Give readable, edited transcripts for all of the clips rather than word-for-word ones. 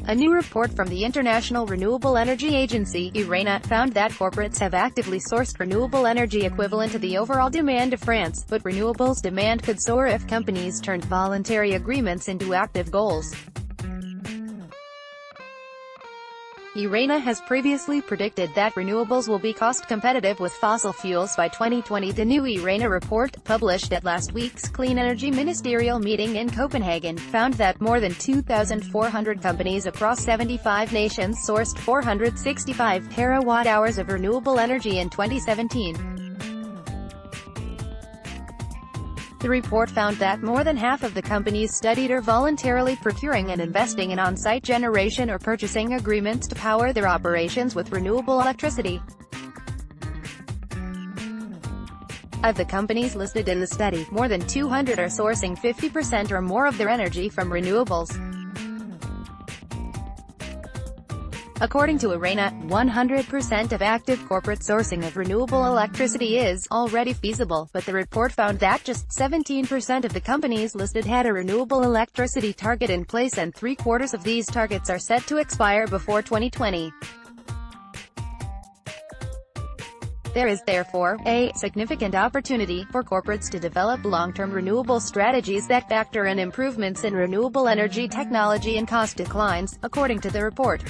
A new report from the International Renewable Energy Agency (IRENA) found that corporates have actively sourced renewable energy equivalent to the overall demand of France, but renewables demand could soar if companies turned voluntary agreements into active goals. IRENA has previously predicted that renewables will be cost-competitive with fossil fuels by 2020. The new IRENA report, published at last week's Clean Energy Ministerial meeting in Copenhagen, found that more than 2,400 companies across 75 nations sourced 465 terawatt-hours of renewable energy in 2017. The report found that more than half of the companies studied are voluntarily procuring and investing in on-site generation or purchasing agreements to power their operations with renewable electricity. Of the companies listed in the study, more than 200 are sourcing 50% or more of their energy from renewables. According to IRENA, 100% of active corporate sourcing of renewable electricity is already feasible, but the report found that just 17% of the companies listed had a renewable electricity target in place, and 3/4 of these targets are set to expire before 2020. There is therefore a significant opportunity for corporates to develop long-term renewable strategies that factor in improvements in renewable energy technology and cost declines, according to the report.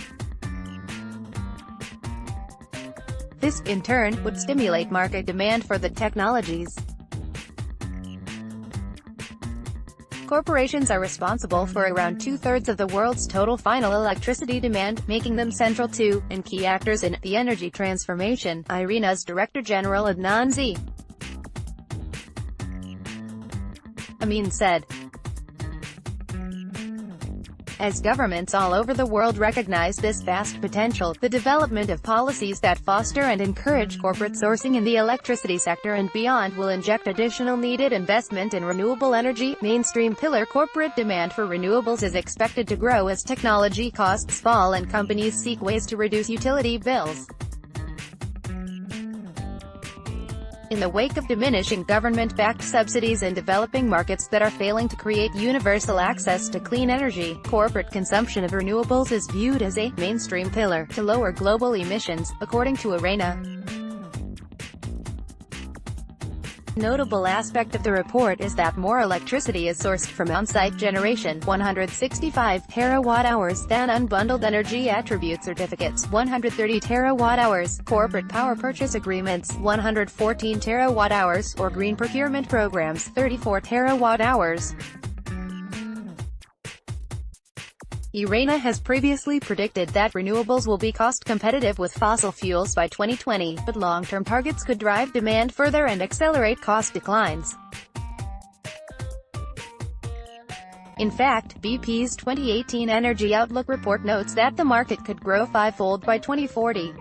This, in turn, would stimulate market demand for the technologies. Corporations are responsible for around 2/3 of the world's total final electricity demand, making them central to, and key actors in, the energy transformation, IRENA's Director General Adnan Z. Amin said. As governments all over the world recognize this vast potential, the development of policies that foster and encourage corporate sourcing in the electricity sector and beyond will inject additional needed investment in renewable energy. Mainstream pillar corporate demand for renewables is expected to grow as technology costs fall and companies seek ways to reduce utility bills. In the wake of diminishing government-backed subsidies in developing markets that are failing to create universal access to clean energy, corporate consumption of renewables is viewed as a mainstream pillar to lower global emissions, according to IRENA. A notable aspect of the report is that more electricity is sourced from on-site generation, 165 terawatt-hours, than unbundled energy attribute certificates, 130 terawatt-hours, corporate power purchase agreements, 114 terawatt-hours, or green procurement programs, 34 terawatt-hours. IRENA has previously predicted that renewables will be cost-competitive with fossil fuels by 2020, but long-term targets could drive demand further and accelerate cost declines. In fact, BP's 2018 Energy Outlook report notes that the market could grow fivefold by 2040.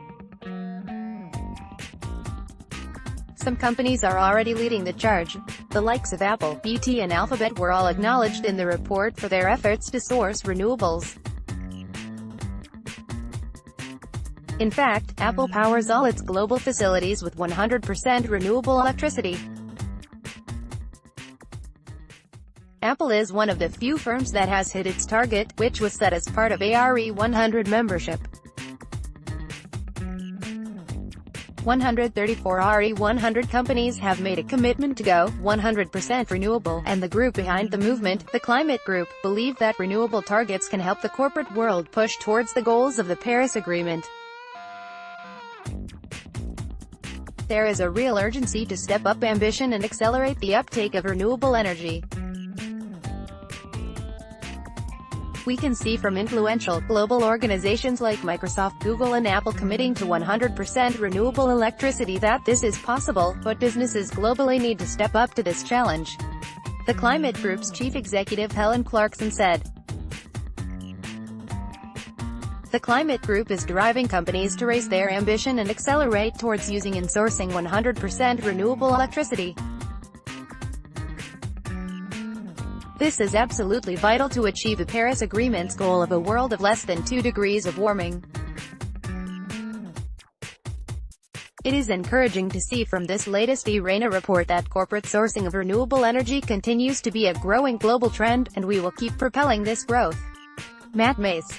Some companies are already leading the charge. The likes of Apple, BT and Alphabet were all acknowledged in the report for their efforts to source renewables. In fact, Apple powers all its global facilities with 100% renewable electricity. Apple is one of the few firms that has hit its target, which was set as part of RE100 membership. 134 RE100 companies have made a commitment to go 100% renewable, and the group behind the movement, the Climate Group, believe that renewable targets can help the corporate world push towards the goals of the Paris Agreement. There is a real urgency to step up ambition and accelerate the uptake of renewable energy. We can see from influential, global organizations like Microsoft, Google and Apple committing to 100% renewable electricity that this is possible, but businesses globally need to step up to this challenge. The Climate Group's chief executive Helen Clarkson said. The Climate Group is driving companies to raise their ambition and accelerate towards using and sourcing 100% renewable electricity. This is absolutely vital to achieve the Paris Agreement's goal of a world of less than 2 degrees of warming. It is encouraging to see from this latest IRENA report that corporate sourcing of renewable energy continues to be a growing global trend, and we will keep propelling this growth. Matt Mace